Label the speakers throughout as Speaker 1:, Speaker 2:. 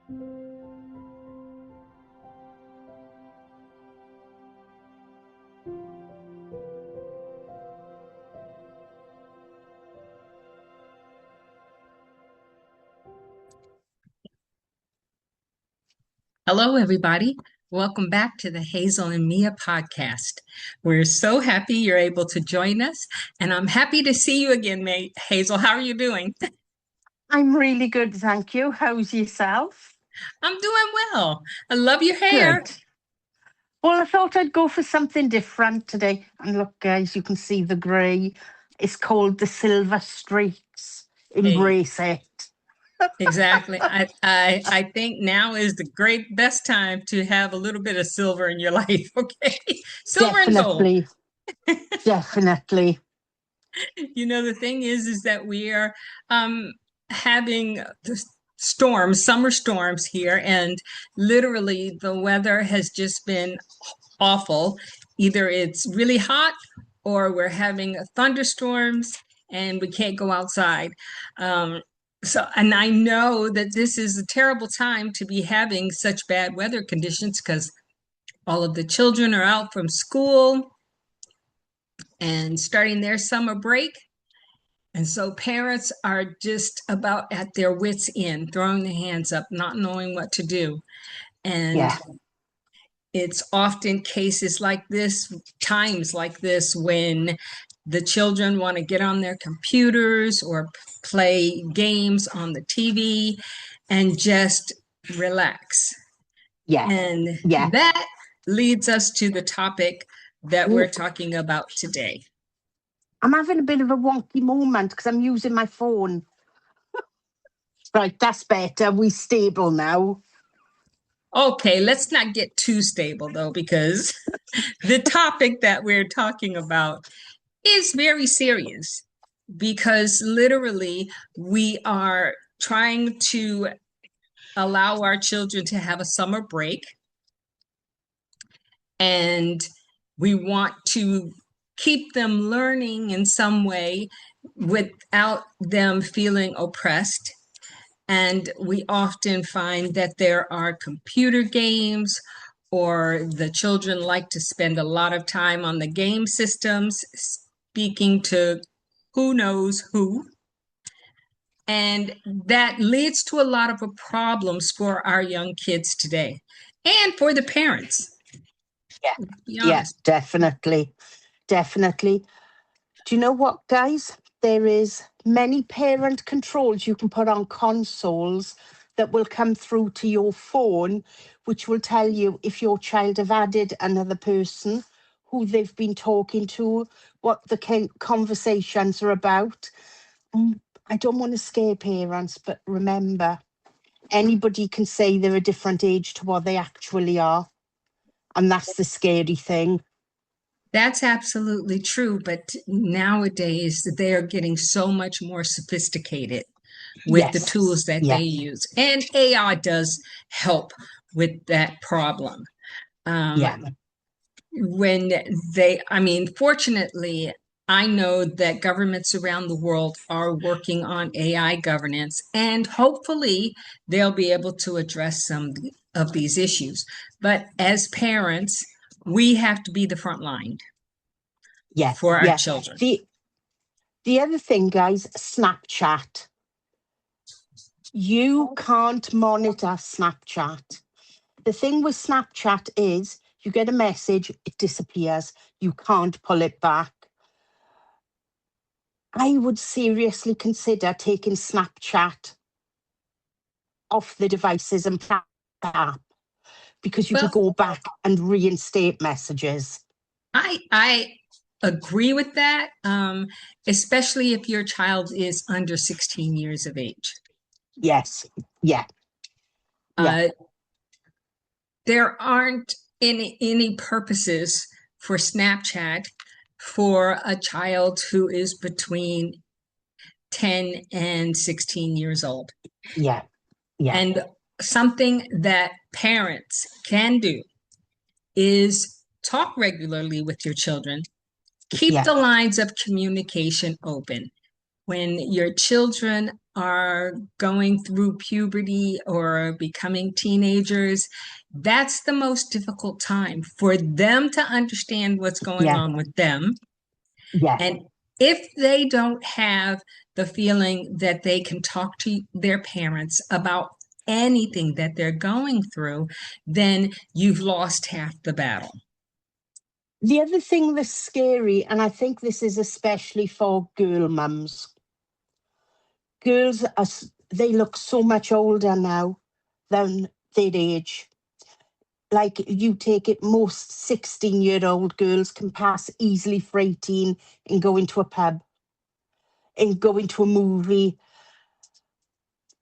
Speaker 1: Hello, everybody. Welcome back to the Hazel and Mia Podcast. We're so happy you're able to join us, and I'm happy to see you again, Hazel. How are you doing?
Speaker 2: I'm really good, thank you. How's yourself?
Speaker 1: I'm doing well. I love your hair.
Speaker 2: Good. Well, I thought I'd go for something different today. And look, guys, you can see the grey. It's called the Silver Streaks. Embrace it.
Speaker 1: Exactly. I think now is the best time to have a little bit of silver in your life. Okay, silver
Speaker 2: Definitely.
Speaker 1: and gold.
Speaker 2: Definitely.
Speaker 1: You know, the thing is that we are having summer storms here, and literally the weather has just been awful. Either it's really hot or we're having thunderstorms and we can't go outside. And I know that this is a terrible time to be having such bad weather conditions because all of the children are out from school and starting their summer break. And so parents are just about at their wits' end, throwing their hands up, not knowing what to do. And it's often cases like this, times like this, when the children want to get on their computers or play games on the TV and just relax. And that leads us to the topic that we're talking about today.
Speaker 2: I'm having a bit of a wonky moment because I'm using my phone. Right, that's better. We're stable now.
Speaker 1: Okay, let's not get too stable, though, because the topic that we're talking about is very serious, because literally we are trying to allow our children to have a summer break, and we want to keep them learning in some way without them feeling oppressed. And we often find that there are computer games, or the children like to spend a lot of time on the game systems, speaking to who knows who. And that leads to a lot of problems for our young kids today and for the parents.
Speaker 2: Yes, definitely. Definitely. Do you know what, guys? There is many parent controls you can put on consoles that will come through to your phone, which will tell you if your child have added another person, who they've been talking to, what the conversations are about. I don't want to scare parents, but remember, anybody can say they're a different age to what they actually are. And that's the scary thing.
Speaker 1: That's absolutely true. But nowadays, they are getting so much more sophisticated with the tools that they use. And AI does help with that problem. Fortunately, I know that governments around the world are working on AI governance, and hopefully they'll be able to address some of these issues. But as parents, we have to be the front line for our children.
Speaker 2: The other thing, guys, Snapchat. You can't monitor Snapchat. The thing with Snapchat is you get a message, it disappears. You can't pull it back. I would seriously consider taking Snapchat off the devices and app, because you could go back and reinstate messages.
Speaker 1: I agree with that, especially if your child is under 16 years of age.
Speaker 2: Yes.
Speaker 1: There aren't any purposes for Snapchat for a child who is between 10 and 16 years old. And something that parents can do is talk regularly with your children. Keep the lines of communication open. When your children are going through puberty or becoming teenagers, that's the most difficult time for them to understand what's going
Speaker 2: Yeah.
Speaker 1: on with them.
Speaker 2: Yeah.
Speaker 1: And if they don't have the feeling that they can talk to their parents about anything that they're going through, then you've lost half the battle.
Speaker 2: The other thing that's scary, and I think this is especially for girl mums, girls, they look so much older now than their age. Like, you take it, most 16-year-old girls can pass easily for 18 and go into a pub and go into a movie.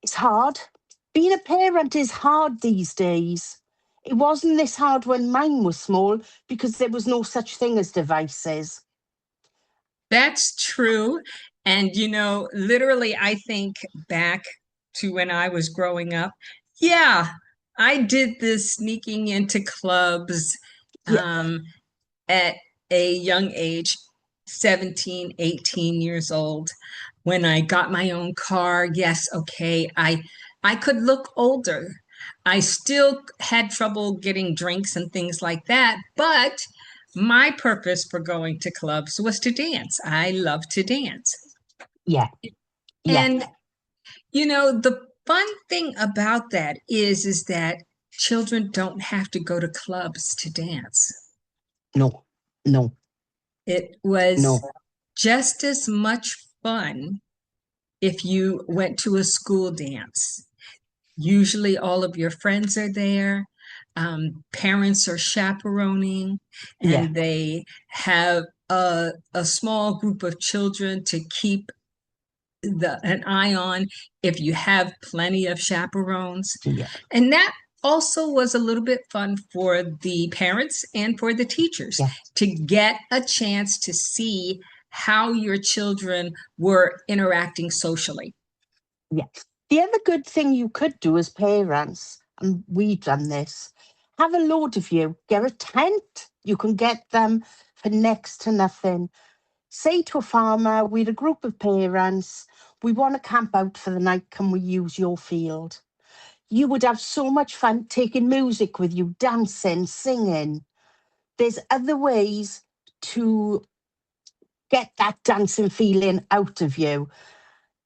Speaker 2: It's hard. Being a parent is hard these days. It wasn't this hard when mine was small because there was no such thing as devices.
Speaker 1: That's true. And, literally, I think back to when I was growing up. Yeah, I did this sneaking into clubs
Speaker 2: Yeah.
Speaker 1: At a young age, 17, 18 years old. When I got my own car, yes, okay, I could look older. I still had trouble getting drinks and things like that, but my purpose for going to clubs was to dance. I love to dance.
Speaker 2: Yeah. Yeah.
Speaker 1: And the fun thing about that is that children don't have to go to clubs to dance.
Speaker 2: No. No.
Speaker 1: It was
Speaker 2: No.
Speaker 1: just as much fun if you went to a school dance. Usually all of your friends are there. Parents are chaperoning,
Speaker 2: Yeah.
Speaker 1: and they have a small group of children to keep an eye on if you have plenty of chaperones.
Speaker 2: Yeah.
Speaker 1: And that also was a little bit fun for the parents and for the teachers to get a chance to see how your children were interacting socially.
Speaker 2: Yeah. The other good thing you could do as parents, and we've done this, have a load of you, get a tent. You can get them for next to nothing. Say to a farmer, we're a group of parents, we want to camp out for the night, can we use your field? You would have so much fun taking music with you, dancing, singing. There's other ways to get that dancing feeling out of you.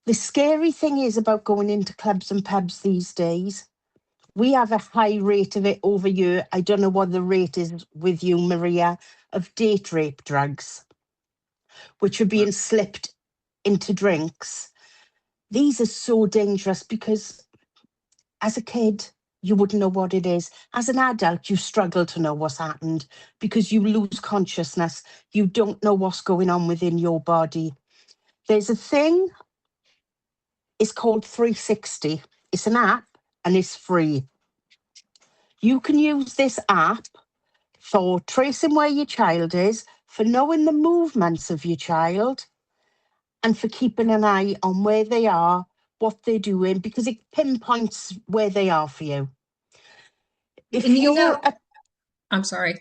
Speaker 2: The scary thing is about going into clubs and pubs these days. We have a high rate of it over here. I don't know what the rate is with you, Maria, of date rape drugs, which are being slipped into drinks. These are so dangerous because as a kid, you wouldn't know what it is. As an adult, you struggle to know what's happened because you lose consciousness. You don't know what's going on within your body. There's a thing, it's called 360. It's an app and it's free. You can use this app for tracing where your child is, for knowing the movements of your child, and for keeping an eye on where they are, what they're doing, because it pinpoints where they are for you.
Speaker 1: I'm sorry.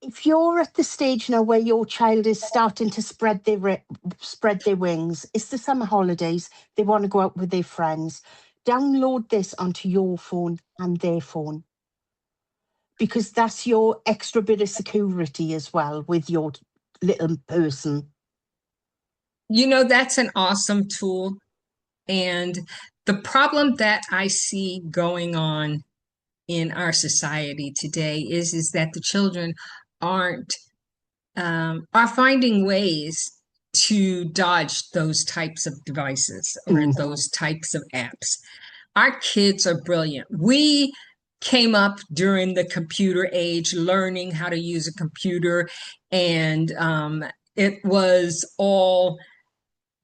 Speaker 2: If you're at the stage now where your child is starting to spread their wings, it's the summer holidays, they want to go out with their friends, download this onto your phone and their phone, because that's your extra bit of security as well with your little person.
Speaker 1: That's an awesome tool. And the problem that I see going on in our society today is that the children are finding ways to dodge those types of devices or those types of apps. Our kids are brilliant. We came up during the computer age, learning how to use a computer, and it was all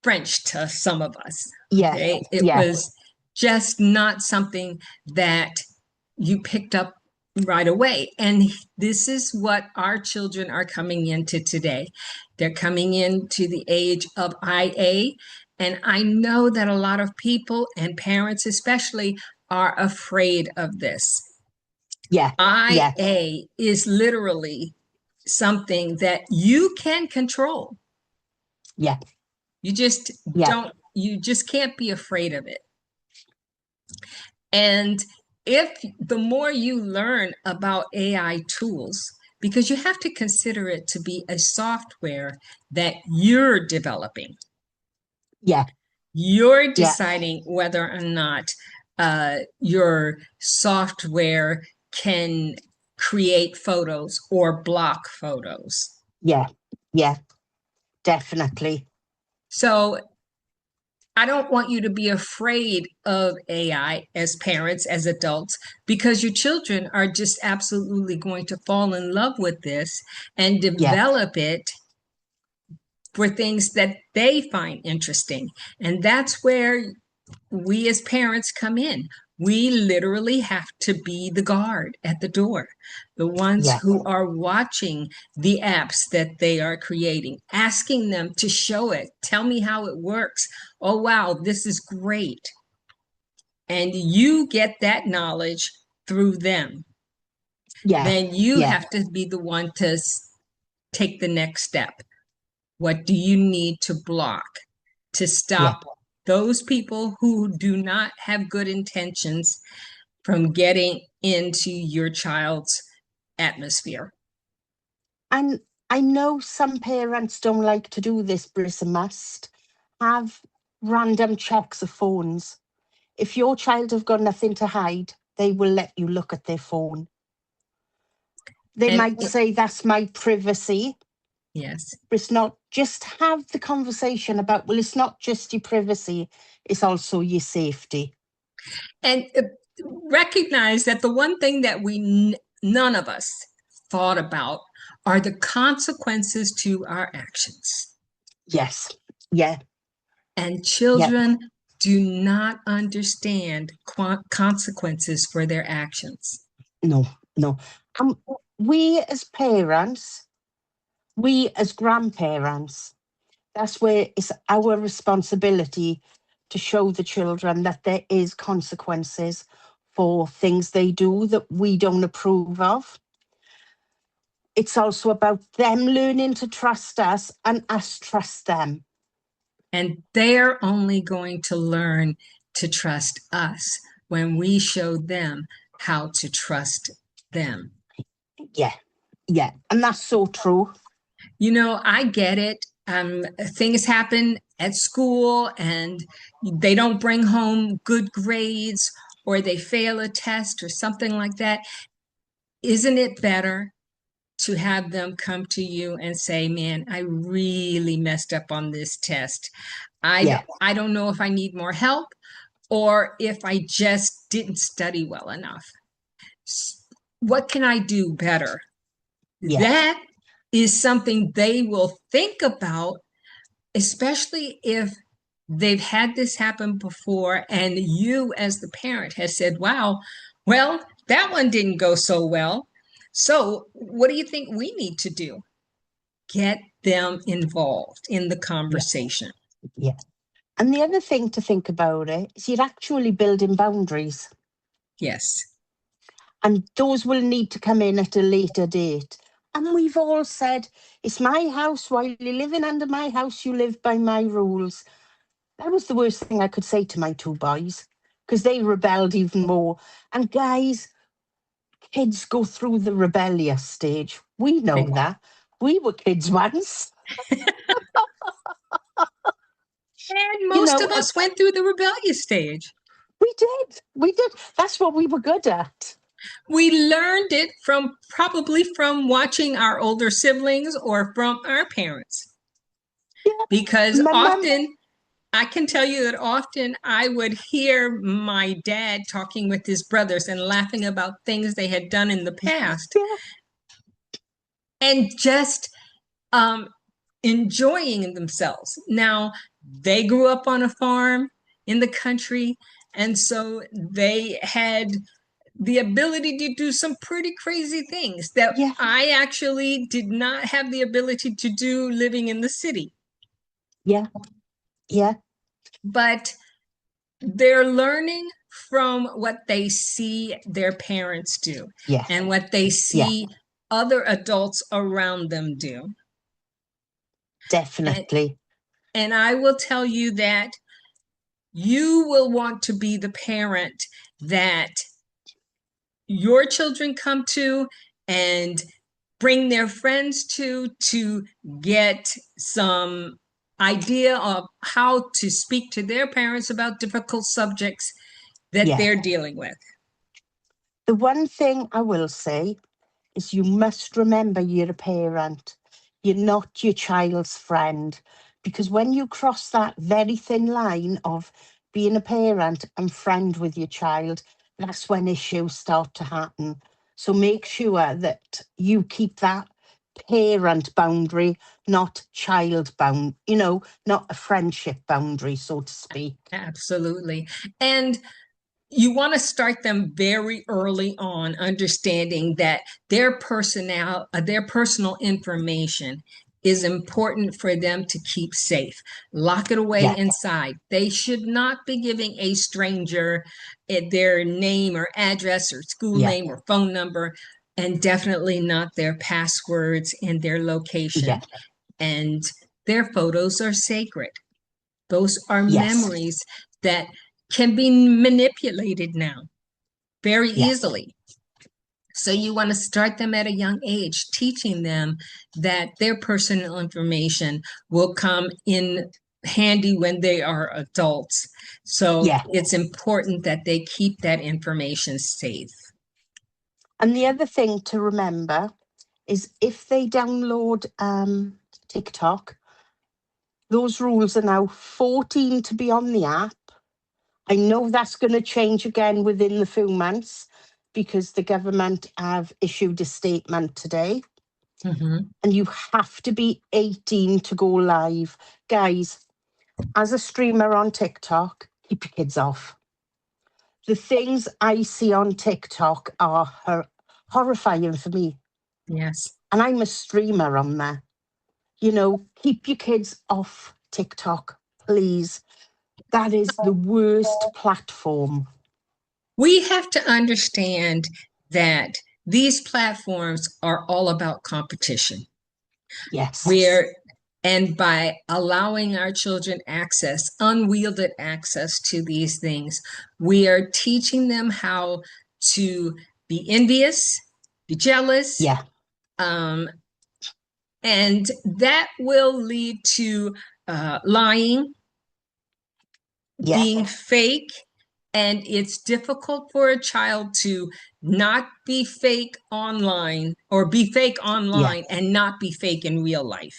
Speaker 1: French to some of us.
Speaker 2: Yeah.
Speaker 1: Okay? It was just not something that you picked up right away. And this is what our children are coming into today. They're coming into the age of IA. And I know that a lot of people and parents especially are afraid of this.
Speaker 2: Yeah.
Speaker 1: IA is literally something that you can control.
Speaker 2: Yeah.
Speaker 1: You just don't you just can't be afraid of it. And if the more you learn about AI tools, because you have to consider it to be a software that you're developing.
Speaker 2: Yeah.
Speaker 1: You're deciding whether or not your software can create photos or block photos.
Speaker 2: Yeah. Yeah. Definitely.
Speaker 1: So I don't want you to be afraid of AI as parents, as adults, because your children are just absolutely going to fall in love with this and develop it for things that they find interesting. And that's where we as parents come in. We literally have to be the guard at the door, the ones who are watching the apps that they are creating, asking them to show it, tell me how it works. Oh, wow, this is great. And you get that knowledge through them. Then you have to be the one to take the next step. What do you need to block to stop those people who do not have good intentions from getting into your child's atmosphere?
Speaker 2: And I know some parents don't like to do this, but it's a must. Have random checks of phones. If your child have got nothing to hide, they will let you look at their phone. They might say, that's my privacy.
Speaker 1: Yes.
Speaker 2: But it's not. Just have the conversation about, well, it's not just your privacy, it's also your safety.
Speaker 1: And recognize that the one thing that none of us thought about are the consequences to our actions.
Speaker 2: Yes. Yeah.
Speaker 1: And children do not understand consequences for their actions.
Speaker 2: No. We as parents, we as grandparents, that's where it's our responsibility to show the children that there is consequences for things they do that we don't approve of. It's also about them learning to trust us and us trust them.
Speaker 1: And they're only going to learn to trust us when we show them how to trust them.
Speaker 2: Yeah. And that's so true.
Speaker 1: You know, I get it. Things happen at school and they don't bring home good grades or they fail a test or something like that. Isn't it better to have them come to you and say, man, I really messed up on this test. I don't know if I need more help or if I just didn't study well enough. What can I do better? That is something they will think about, especially if they've had this happen before and you as the parent has said, wow, well, that one didn't go so well. So what do you think we need to do? Get them involved in the conversation.
Speaker 2: Yeah. And the other thing to think about it is you're actually building boundaries.
Speaker 1: Yes.
Speaker 2: And those will need to come in at a later date. And we've all said, it's my house. While you're living under my house, you live by my rules. That was the worst thing I could say to my two boys because they rebelled even more. And guys, kids go through the rebellious stage. We know that. We were kids once.
Speaker 1: And most of us went through the rebellious stage.
Speaker 2: We did. That's what we were good at.
Speaker 1: We learned it probably from watching our older siblings or from our parents. Yeah. Because I can tell you that often I would hear my dad talking with his brothers and laughing about things they had done in the past. Yeah. And just enjoying themselves. Now, they grew up on a farm in the country, and so they had the ability to do some pretty crazy things that I actually did not have the ability to do living in the city.
Speaker 2: Yeah.
Speaker 1: But they're learning from what they see their parents do and what they see other adults around them do.
Speaker 2: Definitely.
Speaker 1: And I will tell you that you will want to be the parent that your children come to and bring their friends to get some idea of how to speak to their parents about difficult subjects that they're dealing with.
Speaker 2: The one thing I will say is you must remember you're a parent. You're not your child's friend. Because when you cross that very thin line of being a parent and friend with your child, that's when issues start to happen. So make sure that you keep that parent boundary, not child bound, not a friendship boundary, so to speak.
Speaker 1: Absolutely. And you want to start them very early on, understanding that their personal information is important for them to keep safe. Lock it away inside. They should not be giving a stranger their name or address or school name or phone number, and definitely not their passwords and their location. And their photos are sacred. Those are memories that can be manipulated now very easily. So you want to start them at a young age, teaching them that their personal information will come in handy when they are adults. So it's important that they keep that information safe.
Speaker 2: And the other thing to remember is if they download TikTok, those rules are now 14 to be on the app. I know that's going to change again within the few months because the government have issued a statement today. And you have to be 18 to go live. Guys, as a streamer on TikTok, keep your kids off. The things I see on TikTok are horrifying for me.
Speaker 1: Yes.
Speaker 2: And I'm a streamer on there. Keep your kids off TikTok, please. That is the worst platform.
Speaker 1: We have to understand that these platforms are all about competition.
Speaker 2: Yes.
Speaker 1: And by allowing our children unwielded access to these things, we are teaching them how to be envious, be jealous. And that will lead to lying, being fake. And it's difficult for a child to not be fake online or be fake online and not be fake in real life.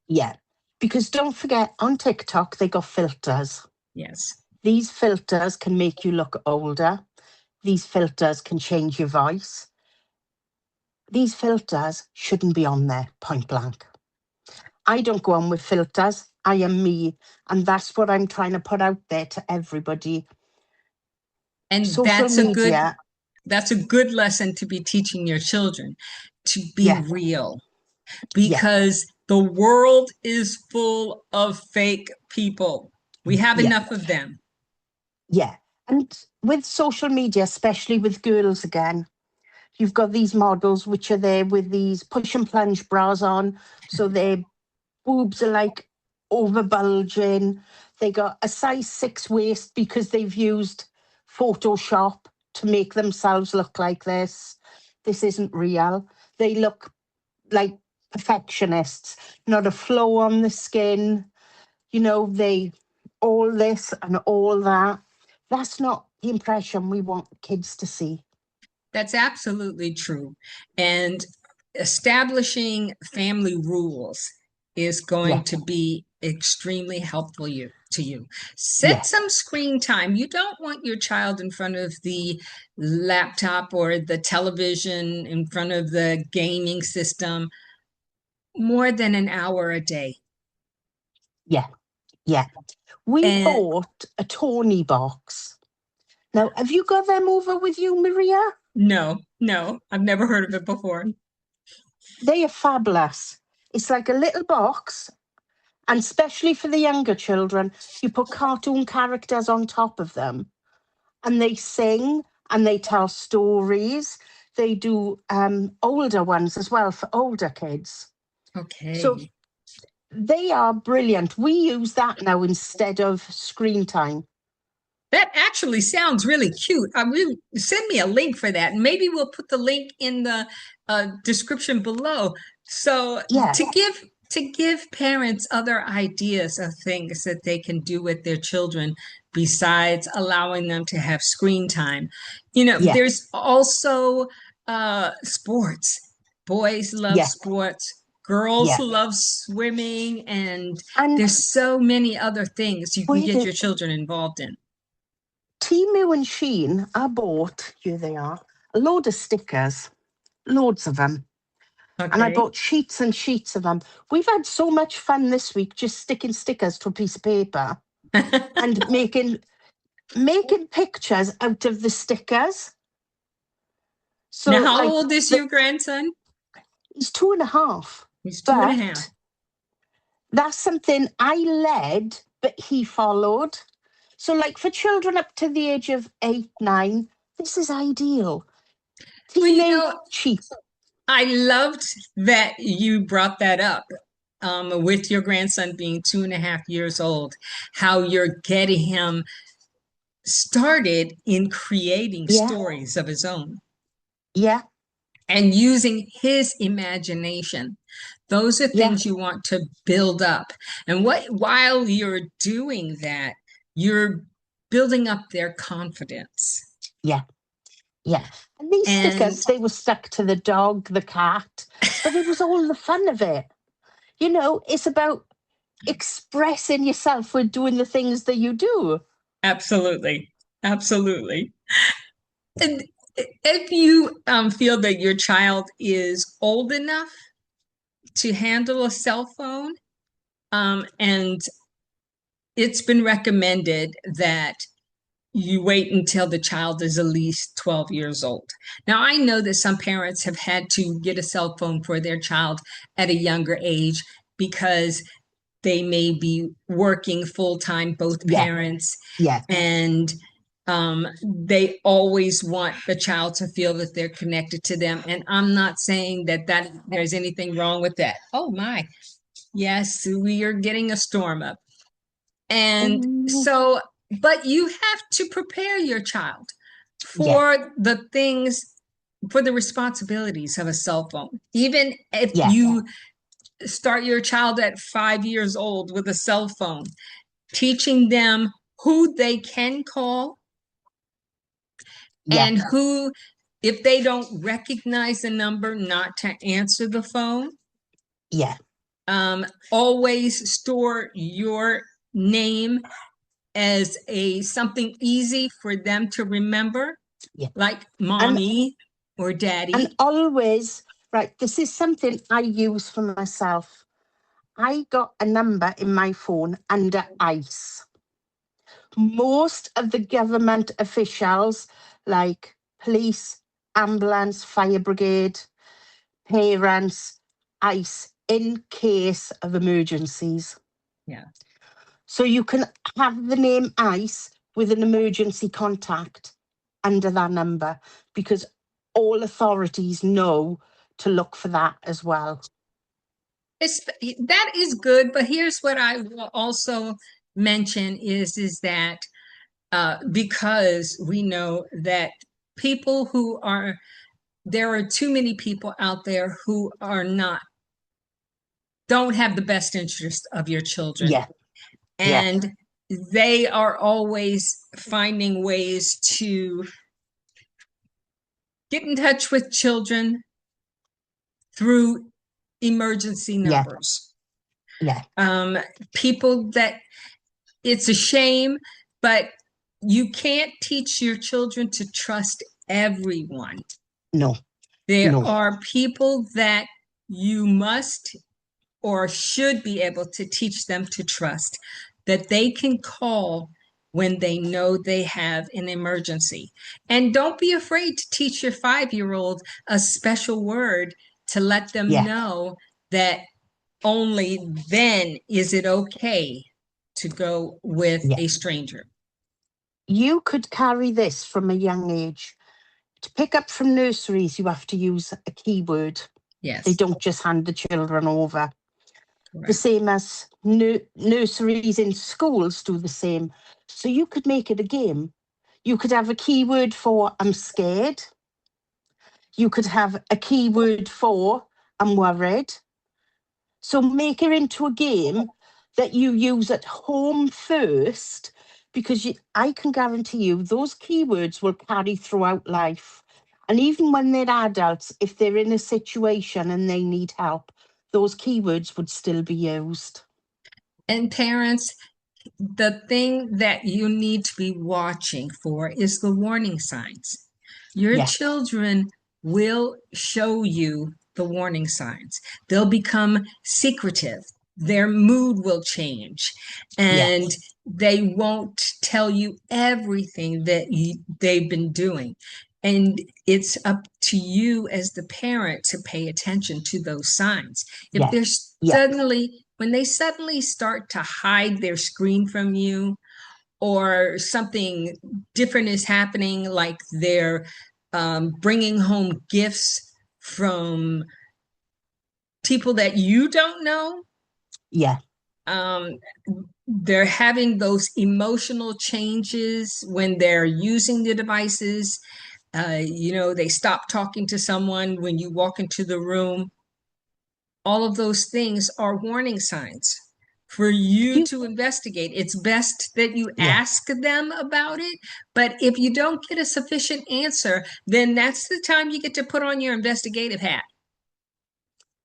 Speaker 2: Yeah, because don't forget, on TikTok, they got filters.
Speaker 1: Yes.
Speaker 2: These filters can make you look older. These filters can change your voice. These filters shouldn't be on there, point blank. I don't go on with filters. I am me. And that's what I'm trying to put out there to everybody.
Speaker 1: And that's a good lesson to be teaching your children, to be real, because the world is full of fake people. We have enough of them.
Speaker 2: Yeah. And with social media, especially with girls again, you've got these models which are there with these push and plunge bras on. So their boobs are like over bulging. They got a size 6 waist because they've used Photoshop to make themselves look like this. This isn't real. They look like perfectionists, not a flaw on the skin. They all this and all that. That's not the impression we want kids to see.
Speaker 1: That's absolutely true. And establishing family rules is going to be extremely helpful to you. Set some screen time. You don't want your child in front of the laptop or the television, in front of the gaming system, more than an hour a day.
Speaker 2: Yeah. We bought a Tony box. Now, have you got them over with you, Maria?
Speaker 1: No, I've never heard of it before.
Speaker 2: They are fabulous. It's like a little box, and especially for the younger children, you put cartoon characters on top of them, and they sing and they tell stories. They do older ones as well for older kids.
Speaker 1: Okay.
Speaker 2: So they are brilliant. We use that now instead of screen time.
Speaker 1: That actually sounds really cute. Send me a link for that. Maybe we'll put the link in the description below. So to give parents other ideas of things that they can do with their children besides allowing them to have screen time. There's also sports. Boys love sports. Girls love swimming, and there's so many other things you can get your children involved in.
Speaker 2: Temu and Shein, I bought, here they are, a load of stickers, loads of them. Okay. And I bought sheets and sheets of them. We've had so much fun this week just sticking stickers to a piece of paper and making pictures out of the stickers.
Speaker 1: So now, how old is your grandson?
Speaker 2: He's 2.5.
Speaker 1: He's 2.5.
Speaker 2: That's something I led, but he followed. So like for children up to the age of 8, 9, this is ideal. Cheap.
Speaker 1: I loved that you brought that up with your grandson being 2.5 years old, how you're getting him started in creating stories of his own.
Speaker 2: Yeah.
Speaker 1: And using his imagination. Those are things you want to build up. And while you're doing that, you're building up their confidence.
Speaker 2: Yeah. Yeah. And these stickers, they were stuck to the dog, the cat, but it was all the fun of it. It's about expressing yourself with doing the things that you do.
Speaker 1: Absolutely. Absolutely. And if you feel that your child is old enough to handle a cell phone, and it's been recommended that you wait until the child is at least 12 years old. Now, I know that some parents have had to get a cell phone for their child at a younger age because they may be working full-time, both parents.
Speaker 2: Yeah.
Speaker 1: And they always want the child to feel that they're connected to them. And I'm not saying that there's anything wrong with that. Oh my, yes, we are getting a storm up. And so, but you have to prepare your child for the things, for the responsibilities of a cell phone. Even if you start your child at 5 years old with a cell phone, teaching them who they can call and who, if they don't recognize the number, not to answer the phone.
Speaker 2: Yeah.
Speaker 1: Always store your name as something easy for them to remember, like mommy or daddy.
Speaker 2: And always, this is something I use for myself. I got a number in my phone under ICE. Most of the government officials, like police, ambulance, fire brigade, parents, ICE, in case of emergencies.
Speaker 1: Yeah.
Speaker 2: So you can have the name ICE with an emergency contact under that number, because all authorities know to look for that as well.
Speaker 1: That is good, but here's what I will also mention is that because we know that there are too many people out there who don't have the best interest of your children.
Speaker 2: Yeah.
Speaker 1: And they are always finding ways to get in touch with children through emergency numbers. People that, it's a shame, but you can't teach your children to trust everyone.
Speaker 2: No.
Speaker 1: There are people that you must or should be able to teach them to trust, that they can call when they know they have an emergency. And don't be afraid to teach your 5-year-old a special word to let them know that only then is it okay to go with a stranger.
Speaker 2: You could carry this from a young age. To pick up from nurseries, you have to use a keyword.
Speaker 1: Yes.
Speaker 2: They don't just hand the children over. The same as nurseries in schools do the same. So you could make it a game. You could have a keyword for I'm scared. You could have a keyword for I'm worried. So make it into a game that you use at home first, because I can guarantee you those keywords will carry throughout life. And even when they're adults, if they're in a situation and they need help, those keywords would still be used.
Speaker 1: And parents, the thing that you need to be watching for is the warning signs. Your children will show you the warning signs. They'll become secretive. Their mood will change, and they won't tell you everything that they've been doing. And it's up to you as the parent to pay attention to those signs. If there's when they suddenly start to hide their screen from you, or something different is happening, like they're bringing home gifts from people that you don't know. They're having those emotional changes when they're using the devices. They stop talking to someone when you walk into the room. All of those things are warning signs for you to investigate. It's best that you ask them about it, but if you don't get a sufficient answer, then that's the time you get to put on your investigative hat.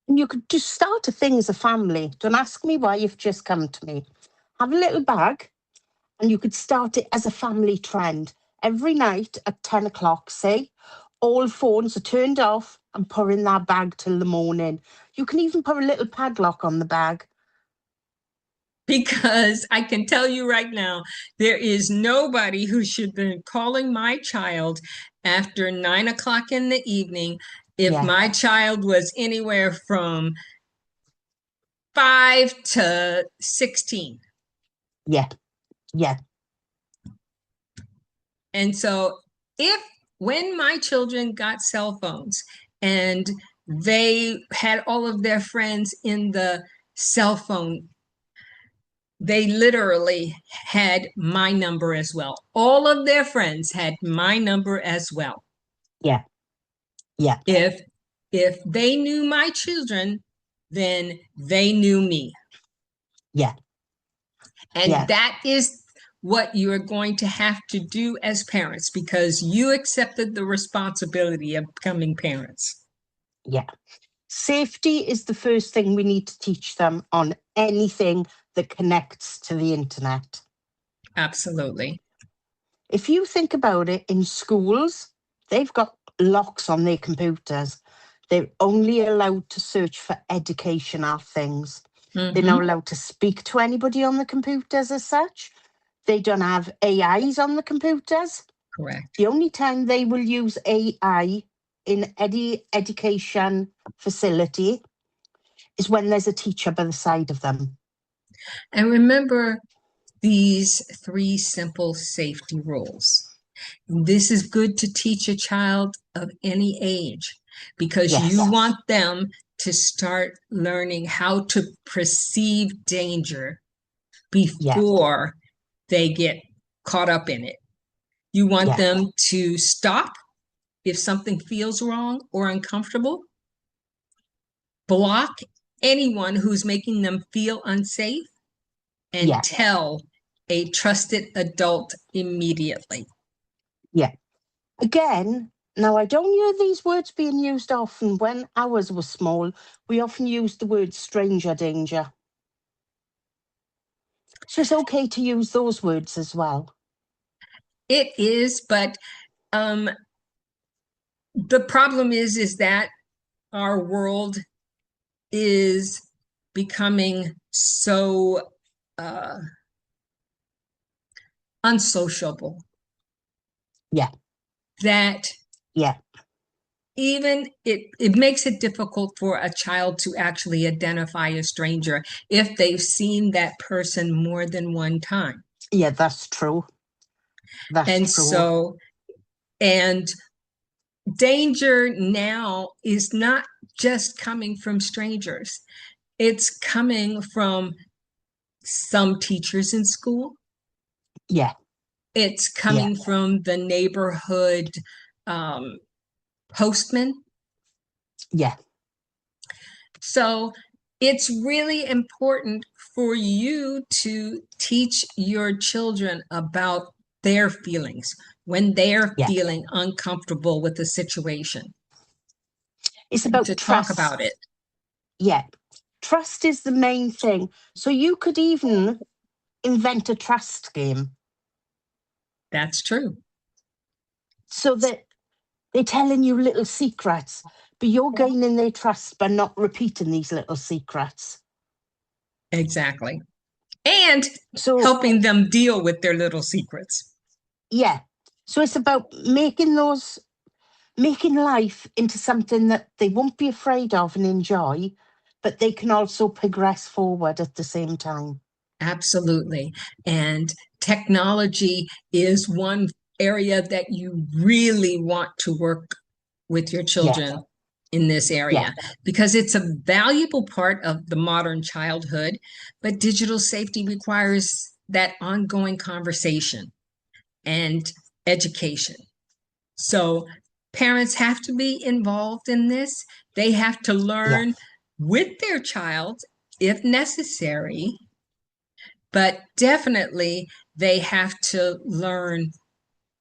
Speaker 2: You could just start a thing as a family. Don't ask me why, you've just come to me. Have a little bag, and you could start it as a family trend. Every night at 10 o'clock, say, all phones are turned off and put in that bag till the morning. You can even put a little padlock on the bag.
Speaker 1: Because I can tell you right now, there is nobody who should be calling my child after 9 o'clock in the evening if my child was anywhere from 5 to 16. And so when my children got cell phones and they had all of their friends in the cell phone, they literally had my number as well. All of their friends had my number as well. If they knew my children, then they knew me. And that is what you are going to have to do as parents, because you accepted the responsibility of becoming parents.
Speaker 2: Safety is the first thing we need to teach them on anything that connects to the internet.
Speaker 1: Absolutely.
Speaker 2: If you think about it, in schools, they've got locks on their computers. They're only allowed to search for educational things. They're not allowed to speak to anybody on the computers as such. They don't have AIs on the computers.
Speaker 1: Correct.
Speaker 2: The only time they will use AI in any education facility is when there's a teacher by the side of them.
Speaker 1: And remember these 3 simple safety rules. This is good to teach a child of any age, because you want them to start learning how to perceive danger before they get caught up in it. You want them to stop if something feels wrong or uncomfortable. Block anyone who's making them feel unsafe, and tell a trusted adult immediately.
Speaker 2: Again, now I don't hear these words being used often. When ours were small, we often used the word stranger danger. So it's okay to use those words as well.
Speaker 1: It is, but the problem is that our world is becoming so unsociable. That even it makes it difficult for a child to actually identify a stranger if they've seen that person more than one time.
Speaker 2: That's true.
Speaker 1: And danger now is not just coming from strangers. It's coming from some teachers in school.
Speaker 2: Yeah.
Speaker 1: It's coming from the neighborhood postman.
Speaker 2: Yeah.
Speaker 1: So it's really important for you to teach your children about their feelings when they're feeling uncomfortable with the situation.
Speaker 2: It's about
Speaker 1: to
Speaker 2: trust.
Speaker 1: talk about it.
Speaker 2: Yeah. Trust is the main thing. So you could even invent a trust game.
Speaker 1: That's true.
Speaker 2: So that they're telling you little secrets, but you're gaining their trust by not repeating these little secrets.
Speaker 1: Exactly. And so helping them deal with their little secrets.
Speaker 2: Yeah. So it's about making life into something that they won't be afraid of and enjoy, but they can also progress forward at the same time.
Speaker 1: Absolutely. And technology is one area that you really want to work with your children in this area because it's a valuable part of the modern childhood, but digital safety requires that ongoing conversation and education. So parents have to be involved in this. They have to learn with their child if necessary, but definitely they have to learn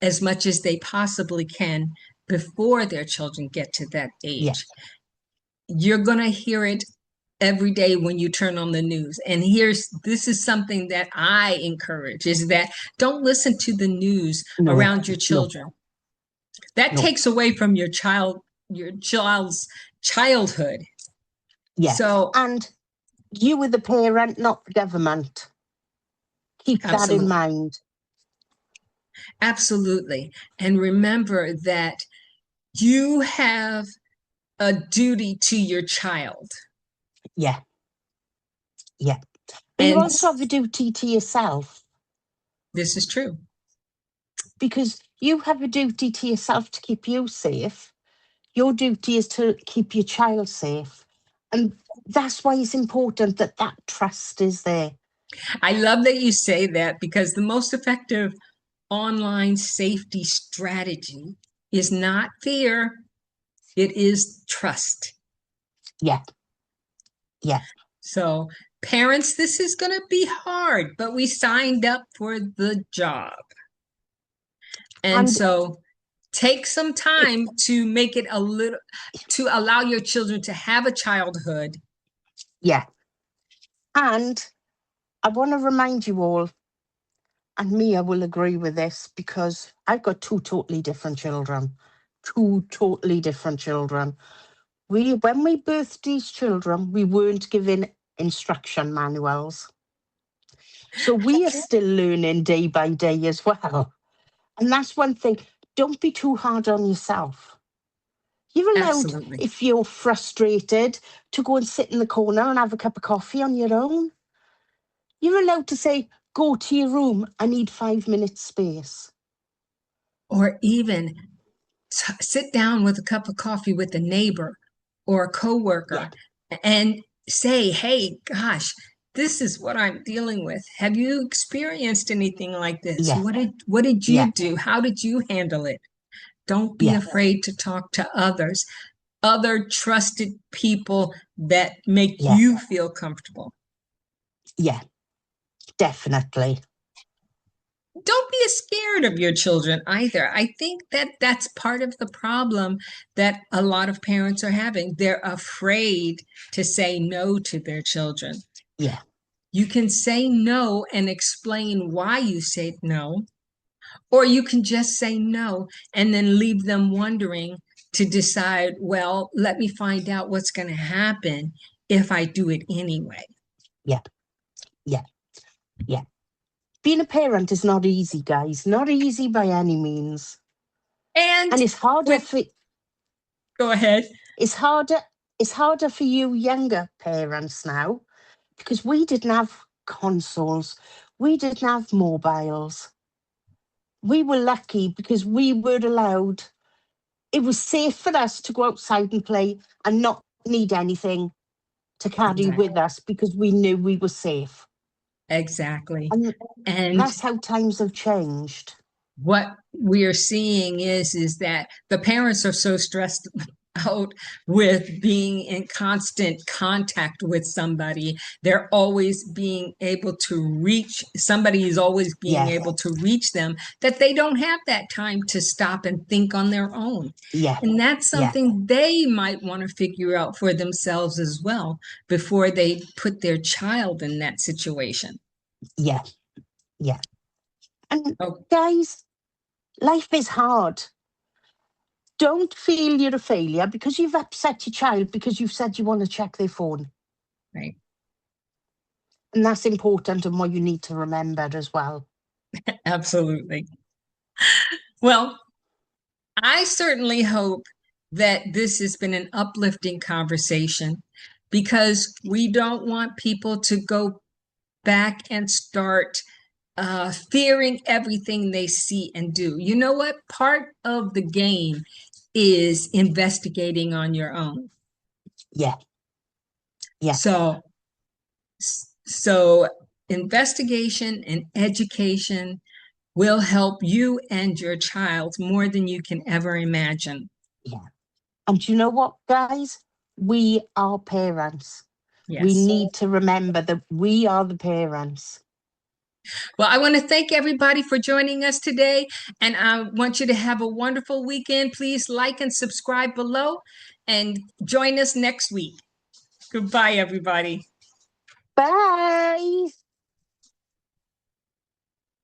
Speaker 1: as much as they possibly can before their children get to that age. You're going to hear it every day when you turn on the news. And this is something that I encourage, is that don't listen to the news around your children. That takes away from your child's childhood.
Speaker 2: Yeah. So, and you were the parent, not the government. Keep that in mind.
Speaker 1: Absolutely. And remember that you have a duty to your child.
Speaker 2: Yeah. Yeah. But you also have a duty to yourself.
Speaker 1: This is true.
Speaker 2: Because you have a duty to yourself to keep you safe. Your duty is to keep your child safe. And that's why it's important that that trust is there.
Speaker 1: I love that you say that, because the most effective online safety strategy is not fear, it is trust.
Speaker 2: Yeah. Yeah.
Speaker 1: So parents, this is going to be hard, but we signed up for the job. And so take some time to make it to allow your children to have a childhood.
Speaker 2: Yeah. And I want to remind you all, and Mia will agree with this, because I've got two totally different children. When we birthed these children, we weren't given instruction manuals. So we are still learning day by day as well. And that's one thing. Don't be too hard on yourself. You're allowed, if you're frustrated, to go and sit in the corner and have a cup of coffee on your own. You're allowed to say, go to your room, I need 5 minutes space.
Speaker 1: Or even sit down with a cup of coffee with a neighbor or a coworker and say, hey, gosh, this is what I'm dealing with. Have you experienced anything like this? What did you do? How did you handle it? Don't be afraid to talk to others, other trusted people that make you feel comfortable.
Speaker 2: Yeah, definitely.
Speaker 1: Don't be scared of your children either. I think that that's part of the problem that a lot of parents are having. They're afraid to say no to their children.
Speaker 2: Yeah.
Speaker 1: You can say no and explain why you say no, or you can just say no and then leave them wondering to decide, well, let me find out what's going to happen if I do it anyway.
Speaker 2: Yeah. Yeah. Yeah. Being a parent is not easy, guys. Not easy by any means. And it's harder
Speaker 1: Go ahead.
Speaker 2: It's harder for you younger parents now, because we didn't have consoles. We didn't have mobiles. We were lucky because we were allowed. It was safe for us to go outside and play and not need anything. to carry with us because we knew we were safe.
Speaker 1: Exactly.
Speaker 2: And that's how times have changed.
Speaker 1: What we are seeing is that the parents are so stressed out with being in constant contact with somebody. They're always being able to reach, somebody is always being able to reach them, that they don't have that time to stop and think on their own. And that's something they might want to figure out for themselves as well before they put their child in that situation.
Speaker 2: Yeah. And guys, life is hard. Don't feel you're a failure because you've upset your child because you've said you want to check their phone.
Speaker 1: Right.
Speaker 2: And that's important and what you need to remember as well.
Speaker 1: Absolutely. Well, I certainly hope that this has been an uplifting conversation because we don't want people to go back and start fearing everything they see and do. You know what? Part of the game is investigating on your own.
Speaker 2: Yeah.
Speaker 1: So investigation and education will help you and your child more than you can ever imagine.
Speaker 2: Yeah. And you know what, guys? We are parents.
Speaker 1: Yes.
Speaker 2: We need to remember that we are the parents.
Speaker 1: Well, I want to thank everybody for joining us today, and I want you to have a wonderful weekend. Please like and subscribe below, and join us next week. Goodbye, everybody.
Speaker 2: Bye.